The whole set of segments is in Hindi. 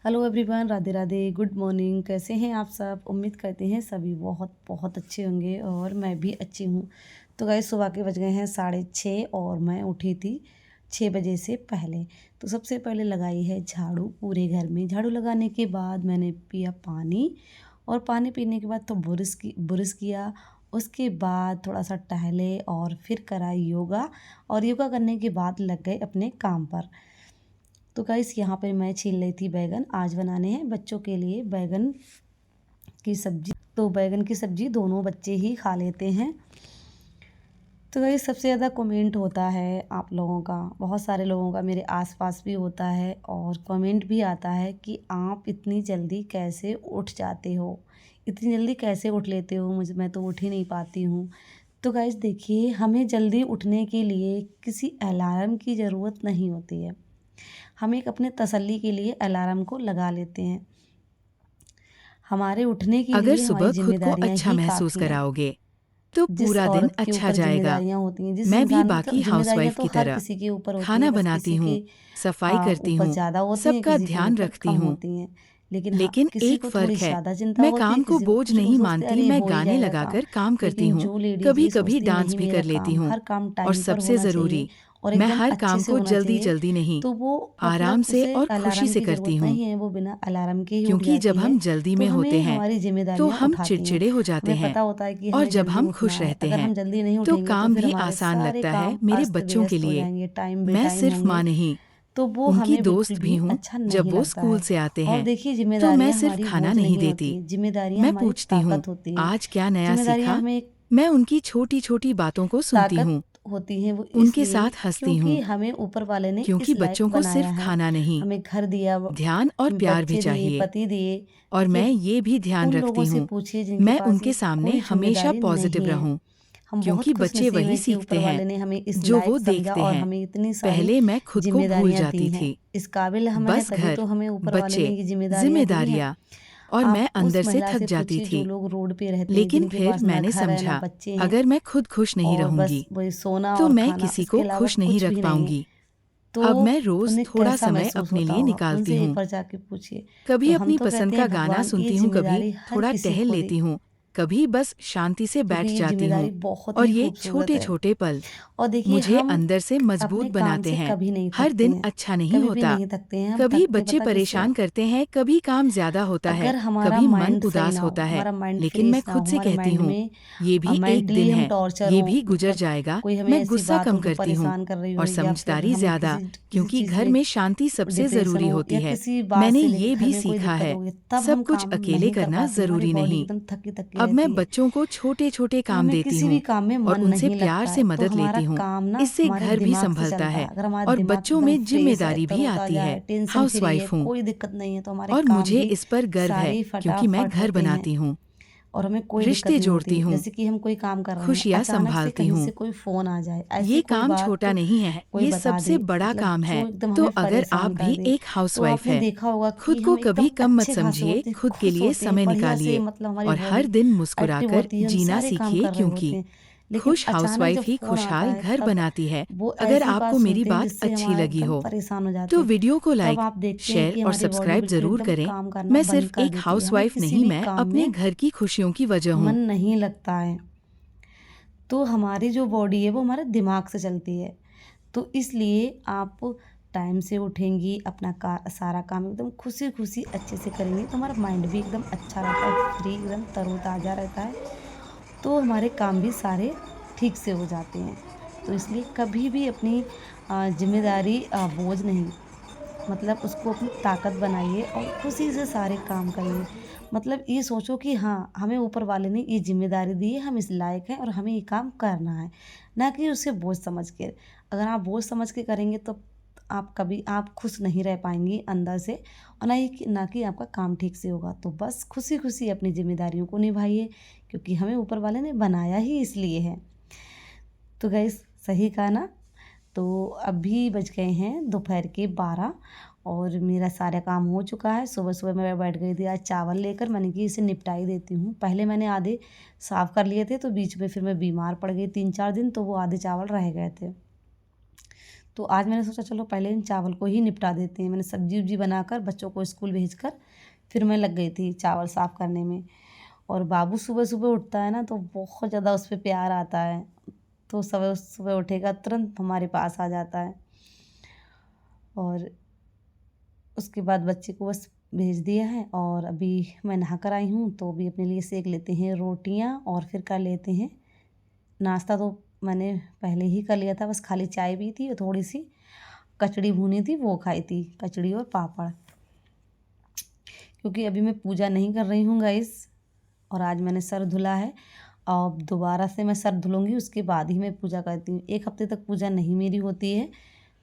Hello everyone, Radhe Radhe, good morning. कैसे हैं आप सब? उम्मीद करते हैं सभी बहुत बहुत अच्छे होंगे और मैं भी अच्छी हूँ। तो गाइस, सुबह के बज गए हैं 6:30 और मैं उठी थी 6 बजे से पहले। तो सबसे पहले लगाई है झाड़ू पूरे घर में। झाड़ू लगाने के बाद मैंने पिया पानी और पानी पीने के बाद तो बुरुश किया। उसके बाद थोड़ा सा टहले और फिर करा योगा और योगा करने के बाद लग गए अपने काम पर। तो गाइस, यहाँ पर मैं छील रही थी बैगन। आज बनाने हैं बच्चों के लिए बैगन की सब्जी। तो बैगन की सब्जी दोनों बच्चे ही खा लेते हैं। तो गाइस, सबसे ज़्यादा कमेंट होता है आप लोगों का, बहुत सारे लोगों का मेरे आसपास भी होता है और कमेंट भी आता है कि आप इतनी जल्दी कैसे उठ जाते हो, इतनी जल्दी कैसे उठ लेते हो, मैं तो उठ ही नहीं पाती हूँ। तो गाइस देखिए, हमें जल्दी उठने के लिए किसी अलार्म की ज़रूरत नहीं होती है। हम एक अपने तसल्ली के लिए अलार्म को लगा लेते हैं। हमारे उठने के अगर लिए हमारी सुबह खुद को जिम्मेदारियां अच्छा ही महसूस काफ़ी हैं। कराओगे तो जिस पूरा दिन औरत के अच्छा ऊपर जाएगा। जिम्मेदारियां होती हैं, जिस मैं भी इंसान मतलब बाकी जिम्मेदारियां हाउसवाइफ तो की हर तरह किसी के ऊपर होती खाना हैं, बस बनाती किसी हूँ, के सफाई करती ऊपर हूँ, ज़्यादा होती हैं, सबका किसी के ध्यान ऊपर रखती कम हूँ। होती हैं। लेकिन हाँ, लेकिन किसी एक को थोड़ी फर्क है, ज़्यादा चिंता मैं होती है, काम को किसी को बोझ कुछ वो नहीं सोचते मानती, अरे मैं हो ही गाने जाएगा काम। लगाकर काम करती लेकिन हूँ। जो लेडीज़ कभी ये कभी सोचती डांस नहीं भी मेरा कर लेती काम हूँ। हर काम और टाइम पर सबसे होना चाहिए ज़रूरी, और मैं एकदम हर अच्छे काम से को होना जल्दी चाहिए, जल्दी नहीं, तो वो आराम मतलब से उसे और खुशी अलार्म से की करती ज़रूरत हूँ। नहीं है, वो बिना अलार्म के ही उठ क्योंकि जब जाती है। हम जल्दी तो में होते हमें हैं हमारी तो जिम्मेदारियां हम उठाती हैं। चिड़चिड़े हो जाते हमें हैं, पता होता है कि और हमें जब जल्दी हम उठना खुश है। रहते अगर हैं हम जल्दी नहीं तो उठेंगे तो काम फिर भी हमारे आसान सारे लगता है काम मेरे अस्त बच्चों के व्यस्त हो लिए। जाएंगे, टाइम मैं बेटाइम सिर्फ होंगे। माँ नहीं, तो वो उनकी हमें बिल्कुल दोस्त भी भी हूँ। अच्छा जब नहीं वो लगता स्कूल है। से आते और हैं देखिए, तो मैं जिम्मेदारियां सिर्फ हमारी खाना बोझ नहीं नहीं देती, होती, जिम्मेदारियां मैं हमारी पूछती हूँ ताकत होती हैं। आज क्या नया जिम्मेदारियां सीखा। हमें मैं उनकी छोटी छोटी बातों को सुनती ताकत हूँ, होती हैं, वो उनके इसलिए साथ हंसती क्योंकि हूँ। हमें ऊपर वाले ने क्योंकि इस लायक बच्चों को बनाया सिर्फ है। खाना नहीं, हमें घर दिया, ध्यान और प्यार भी बच्चे दिए, चाहिए। पति दिए। और मैं देखिए, ये भी ध्यान उन लोगों रखती से हूँ पूछिए जिनके मैं पास उनके ये सामने कोई हमेशा जिम्मेदारी पॉजिटिव नहीं है। रहूं। हम बहुत क्योंकि खुश बच्चे नसीब वही हैं कि ऊपर सीखते हैं वाले ने हमें इस जो वो लायक समझा देखते और हैं। हमें इतनी सारी पहले मैं खुद को भूल जिम्मेदारियां दी जाती हैं। थी। इस काबिल हम हैं बस तभी तो घर, हमें ऊपर वाले ने बच्चे, ये जिम्मेदारियां दी हैं। जिम्मेदारियां, और मैं आप उस अंदर से महिला थक से जाती पूछिए जो थी। लोग रोड पे रहते हैं, लेकिन जिनके फिर पास ना मैंने घर है ना समझा, बच्चे हैं अगर मैं खुद खुश नहीं और बस रहूंगी वही सोना तो और मैं खाना, किसी इसके को अलावा खुश नहीं कुछ रख भी नहीं है। पाऊंगी। तो अब मैं रोज उन्हें थोड़ा कैसा समय महसूस अपने होता लिए होगा, निकालती उनसे एक हूँ। बार जाके पूछिए। कभी तो हम अपनी तो पसंद कहते का हैं गाना भगवान ये सुनती हूँ, कभी जिम्मेदारी हर थोड़ा किसी टहल को दे, लेती हूँ, कभी बस शांति से क्योंकि बैठ ये जाती हूँ। जिम्मेदारी बहुत और ही ये खूबसूरत छोटे है। छोटे पल और देखिए, मुझे हम अंदर से अपने मजबूत काम बनाते से हैं। कभी नहीं हर थकते दिन हैं, अच्छा नहीं कभी भी होता, नहीं थकते हैं। हम कभी थकते बच्चे पता किससे परेशान हैं? करते हैं, कभी काम ज्यादा होता है, अगर हमारा कभी मन माइंड सही उदास ना हो, होता है। हमारा माइंड लेकिन मैं फ्रेश ना हो, खुद से हमारे कहती माइंड हूँ में ये भी एक मेंटली दिन हम है, टॉर्चर ये हो, भी गुजर मतलब जाएगा। कोई हमें मैं ऐसी गुस्सा बात कम हो जो करती हूँ परेशान कर रही हो, और या फिर समझदारी हमें ज्यादा, किसी किसी क्योंकि चीज़ घर में में शांति सबसे डिप्रेशन जरूरी हो, होती या है। किसी बात मैंने से लेके ये घर भी में कोई सीखा दिक्कत है, हो गई, तब सब हम कुछ काम अकेले नहीं कर करना पाते, हमारी जरूरी बॉडी नहीं। एकदम थकी थकी अब मैं रहती है। बच्चों को छोटे छोटे तो काम हमें देती किसी भी हूँ काम में और मन उनसे नहीं प्यार लगता से है, तो मदद हमारा लेती हूँ। काम ना इससे हमारे घर भी दिमाग से संभलता चलता है। है अगर हमारा और दिमाग बच्चों एकदम में फ्रेश है, जिम्मेदारी भी आती तरोताजा है। है, टेंशन फ्री है, हाउसवाइफ हूँ कोई दिक्कत नहीं है, तो हमारे और काम मुझे भी इस पर गर्व है, सारे क्योंकि मैं फटाफट घर होते हैं बनाती हूँ, और हमें कोई दिक्कत रिश्ते नहीं होती। जोड़ती हूँ, जैसे कि हम कोई काम कर रहे हैं, खुशियाँ अचानक से संभालती कहीं हूँ। से कोई फ़ोन आ जाए, ऐसी ये कोई काम बात छोटा नहीं है, कोई ये बता सबसे दे, बड़ा मतलब काम जो है। एकदम तो हमें अगर आप परेशान कर भी दे। एक तो हाउसवाइफ आपने है, देखा होगा खुद कि को हम कभी एकदम कम मत अच्छे खासे समझिए, होते हैं, खुद के खुश लिए होते हैं, समय बढ़िया से, निकालिए मतलब हमारी और हर बॉडी दिन एक्टिव मुस्कुराकर होती है, हम जीना सारे काम सीखिए। कर रहे होते क्योंकि हैं। लेकिन खुश अचानक जब हाउसवाइफ ही फ़ोन आता खुशहाल है, घर तब बनाती है। वो अगर ऐसी बात आपको मेरी सुनते हैं बात जिससे अच्छी हमारा लगी एकदम हो परेशान हो जाते तो हैं। वीडियो को तब लाइक, आप देखते हैं शेयर कि और हमारी बॉडी सब्सक्राइब बिल्कुल जरूर एकदम करें। काम करना मैं बंद सिर्फ कर एक देती है, हमें हाउसवाइफ किसी नहीं, भी मैं काम अपने में घर की खुशियों की वजह मन हूँ। नहीं लगता है। तो हमारी जो बॉडी है वो हमारे दिमाग से चलती है। तो इसलिए आप टाइम से उठेंगी, अपना सारा काम एकदम खुशी खुशी अच्छे से करेंगी, तो हमारा माइंड भी एकदम अच्छा रहता है, फ्री एकदम तरोताज़ा रहता है। तो हमारे काम भी सारे ठीक से हो जाते हैं। तो इसलिए कभी भी अपनी जिम्मेदारी बोझ नहीं, मतलब उसको अपनी ताकत बनाइए और खुशी से सारे काम करिए। मतलब ये सोचो कि हाँ, हमें ऊपर वाले ने ये ज़िम्मेदारी दी है, हम इस लायक हैं और हमें ये काम करना है, ना कि उसे बोझ समझ के। अगर आप बोझ समझ के करेंगे तो आप खुश नहीं रह पाएँगी अंदर से, और ना कि आपका काम ठीक से होगा। तो बस खुशी-खुशी अपनी ज़िम्मेदारियों को निभाइए, क्योंकि हमें ऊपर वाले ने बनाया ही इसलिए है। तो गाइस, सही कहा ना? तो अभी बज गए हैं दोपहर के 12 और मेरा सारा काम हो चुका है। सुबह-सुबह मैं बैठ गई थी आज चावल लेकर, मैंने कि इसे निपटा ही देती हूँ। पहले मैंने आधे साफ़ कर लिए थे, तो बीच में फिर मैं बीमार पड़ गई 3-4 दिन, तो वो आधे चावल रह गए थे। तो आज मैंने सोचा चलो पहले इन चावल को ही निपटा देते हैं। मैंने सब्जी उब्जी बनाकर बच्चों को स्कूल भेजकर फिर मैं लग गई थी चावल साफ़ करने में। और बाबू सुबह सुबह उठता है ना तो बहुत ज़्यादा उस पर प्यार आता है, तो सुबह सुबह उठेगा तुरंत हमारे पास आ जाता है। और उसके बाद बच्चे को बस भेज दिया है और अभी मैं नहा कर आई हूँ, तो अभी अपने लिए सेक लेते हैं रोटियाँ और फिर कर लेते हैं नाश्ता। तो मैंने पहले ही कर लिया था, बस खाली चाय पी थी और थोड़ी सी कचड़ी भूनी थी वो खाई थी, कचड़ी और पापड़। क्योंकि अभी मैं पूजा नहीं कर रही हूँ गाइस, और आज मैंने सर धुला है। अब दोबारा से मैं सर धुलूँगी, उसके बाद ही मैं पूजा करती हूँ। 1 हफ्ते तक पूजा नहीं मेरी होती है,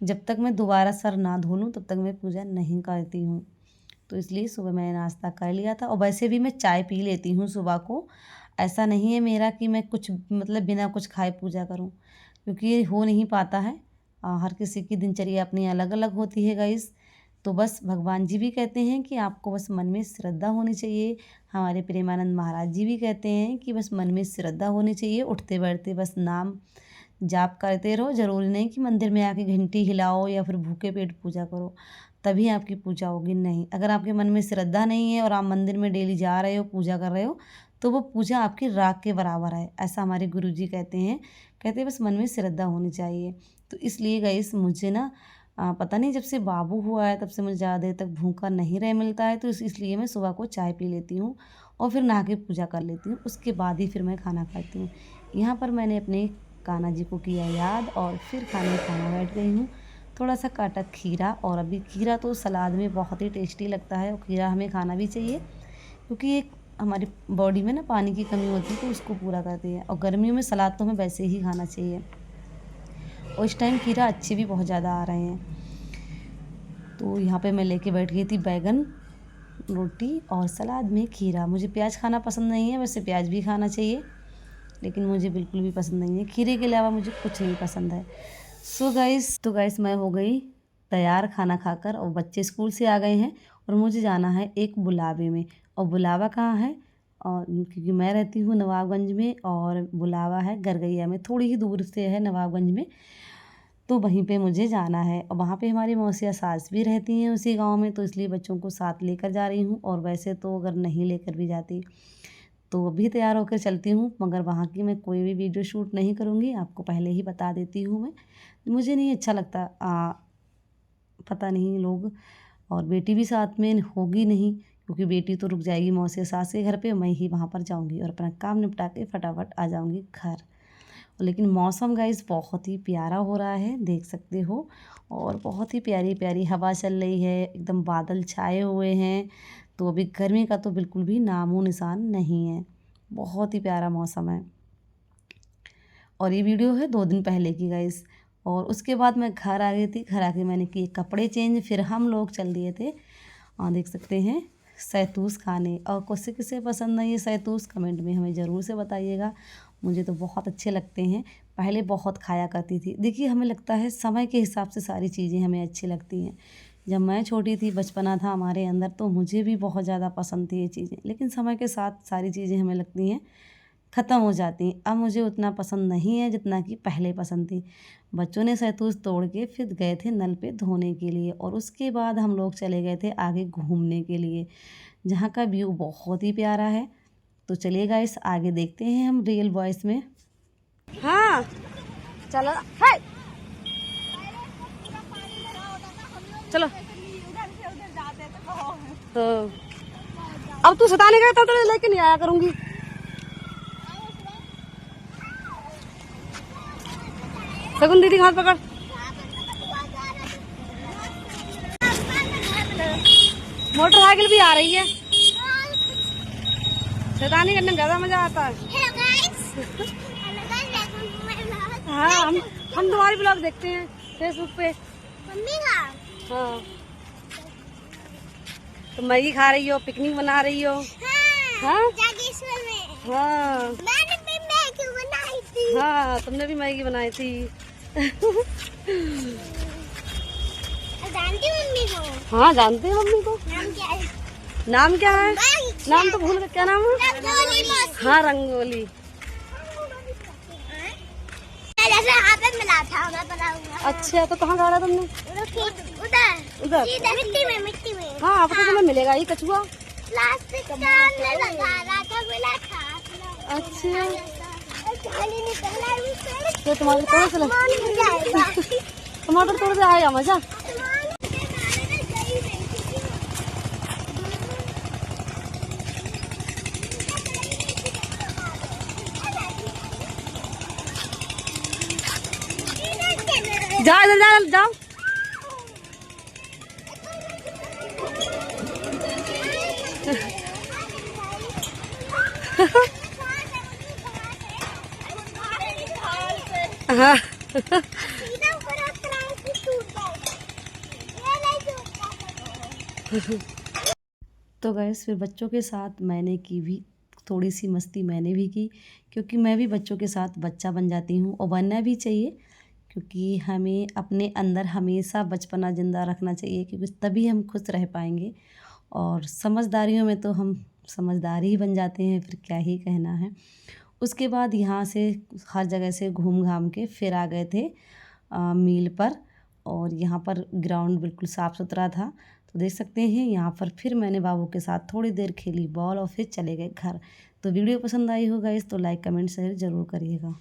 जब तक मैं दोबारा सर ना धो लूँ तब तक मैं पूजा नहीं करती हूँ। तो इसलिए सुबह मैंने नाश्ता कर लिया था। और वैसे भी मैं चाय पी लेती हूँ सुबह को, ऐसा नहीं है मेरा कि मैं कुछ मतलब बिना कुछ खाए पूजा करूँ, क्योंकि ये हो नहीं पाता है। हर किसी की दिनचर्या अपनी अलग अलग होती है गाइस। तो बस भगवान जी भी कहते हैं कि आपको बस मन में श्रद्धा होनी चाहिए। हमारे प्रेमानंद महाराज जी भी कहते हैं कि बस मन में श्रद्धा होनी चाहिए। उठते बैठते बस नाम जाप करते रहो, ज़रूरी नहीं कि मंदिर में आके घंटी हिलाओ या फिर भूखे पेट पूजा करो तभी आपकी पूजा होगी। नहीं, अगर आपके मन में श्रद्धा नहीं है और आप मंदिर में डेली जा रहे हो, पूजा कर रहे हो, तो वो पूजा आपकी राख के बराबर है, ऐसा हमारे गुरुजी कहते हैं। कहते हैं बस मन में श्रद्धा होनी चाहिए। तो इसलिए गाइस मुझे ना पता नहीं जब से बाबू हुआ है तब से मुझे ज़्यादा देर तक भूखा नहीं रह मिलता है, तो इसलिए मैं सुबह को चाय पी लेती हूँ और फिर नहा के पूजा कर लेती हूँ। उसके बाद ही फिर मैं खाना खाती हूँ। यहाँ पर मैंने अपने कान्हा जी को किया याद और फिर खाना बैठ गई हूँ। थोड़ा सा काटा खीरा, और अभी खीरा तो सलाद में बहुत ही टेस्टी लगता है और खीरा हमें खाना भी चाहिए, क्योंकि एक हमारी बॉडी में ना पानी की कमी होती है तो उसको पूरा करती है। और गर्मियों में सलाद तो हमें वैसे ही खाना चाहिए, और इस टाइम खीरा अच्छे भी बहुत ज़्यादा आ रहे हैं। तो यहाँ पे मैं लेके बैठ गई थी बैगन, रोटी और सलाद में खीरा। मुझे प्याज खाना पसंद नहीं है, वैसे प्याज भी खाना चाहिए, लेकिन मुझे बिल्कुल भी पसंद नहीं है। खीरे के अलावा मुझे कुछ नहीं पसंद है। तो गाइस मैं हो गई तैयार खाना खाकर, और बच्चे स्कूल से आ गए हैं और मुझे जाना है एक बुलावे में। और बुलावा कहाँ है, और क्योंकि मैं रहती हूँ नवाबगंज में और बुलावा है गरगैया में, थोड़ी ही दूर से है नवाबगंज में, तो वहीं पे मुझे जाना है। और वहाँ पे हमारी मौसिया सास भी रहती हैं उसी गांव में, तो इसलिए बच्चों को साथ लेकर जा रही हूँ। और वैसे तो अगर नहीं लेकर भी जाती तो अभी तैयार होकर चलती हूँ, मगर वहाँ की मैं कोई भी वीडियो शूट नहीं करूँगी, आपको पहले ही बता देती हूँ। मैं मुझे नहीं अच्छा लगता, पता नहीं लोग, और बेटी भी साथ में होगी नहीं, क्योंकि बेटी तो रुक जाएगी मौसी सास के घर पे, मैं ही वहाँ पर जाऊँगी और अपना काम निपटा के फटाफट आ जाऊँगी घर। लेकिन मौसम गाइस बहुत ही प्यारा हो रहा है, देख सकते हो, और बहुत ही प्यारी प्यारी हवा चल रही है, एकदम बादल छाए हुए हैं। तो अभी गर्मी का तो बिल्कुल भी नामो निशान नहीं है, बहुत ही प्यारा मौसम है। और ये वीडियो है 2 दिन पहले की गाइस। और उसके बाद मैं घर आ गई थी, घर आके मैंने किए कपड़े चेंज, फिर हम लोग चल दिए थे देख सकते हैं सैतूस खाने। और किसे किसे पसंद है ये सैतूस, कमेंट में हमें ज़रूर से बताइएगा। मुझे तो बहुत अच्छे लगते हैं, पहले बहुत खाया करती थी। देखिए हमें लगता है समय के हिसाब से सारी चीज़ें हमें अच्छी लगती हैं। जब मैं छोटी थी, बचपना था हमारे अंदर, तो मुझे भी बहुत ज़्यादा पसंद थी ये चीज़ें, लेकिन समय के साथ सारी चीज़ें हमें लगती हैं ख़त्म हो जाती हैं। अब मुझे उतना पसंद नहीं है जितना कि पहले पसंद थी। बच्चों ने सैतूस तोड़ के फिर गए थे नल पे धोने के लिए, और उसके बाद हम लोग चले गए थे आगे घूमने के लिए, जहाँ का व्यू बहुत ही प्यारा है। तो चलिए गाइस आगे देखते हैं हम रियल वॉइस में। हाँ चलो, है चलो, तो अब तू सताने का तब तो लेके नहीं आया करूँगी। सगुन दीदी हाथ पकड़। मोटरसाइकिल भी आ रही है, शैतानी करने में ज्यादा मजा आता है। हाँ हम तुम्हारी ब्लॉग देखते हैं फेसबुक पे। मम्मी का हाँ, तो मैगी खा रही हो, पिकनिक मना रही हो। हाँ जागेश्वर में। हाँ मैंने भी मैगी बनाई थी। हाँ तुमने भी मैगी बनाई थी। जानती मम्मी को? हाँ जानते हैं मम्मी को। नाम क्या है? नाम क्या है? नाम तो भूल गए, क्या नाम है? हाँ रंगोली। मेरे से यहाँ पे मिला था, मैं पता हुआ। अच्छा, तो कहाँ गाड़ा तुमने? उधर उधर मिट्टी में हाँ, आपको तो तुम्हें मिलेगा ये कछुआ। प्लास्टिक चालने लगा रहा था, मिला था। अच्छा, खाली निकला उससे। तो तुम्हारे तोड़ से मान जाएगा। टमाटर तोड़ से आएगा मजा। जाओ इधर, जाओ जाओ। हाँ तो गैस फिर बच्चों के साथ मैंने की भी थोड़ी सी मस्ती मैंने भी की, क्योंकि मैं भी बच्चों के साथ बच्चा बन जाती हूँ और बनना भी चाहिए, क्योंकि हमें अपने अंदर हमेशा बचपना ज़िंदा रखना चाहिए, क्योंकि तभी हम खुश रह पाएंगे। और समझदारियों में तो हम समझदार ही बन जाते हैं, फिर क्या ही कहना है। उसके बाद यहाँ से हर जगह से घूम घाम के फिर आ गए थे मील पर, और यहाँ पर ग्राउंड बिल्कुल साफ़ सुथरा था। तो देख सकते हैं यहाँ पर फिर मैंने बाबू के साथ थोड़ी देर खेली बॉल और फिर चले गए घर। तो वीडियो पसंद आई होगा इस तो लाइक कमेंट शेयर ज़रूर करिएगा।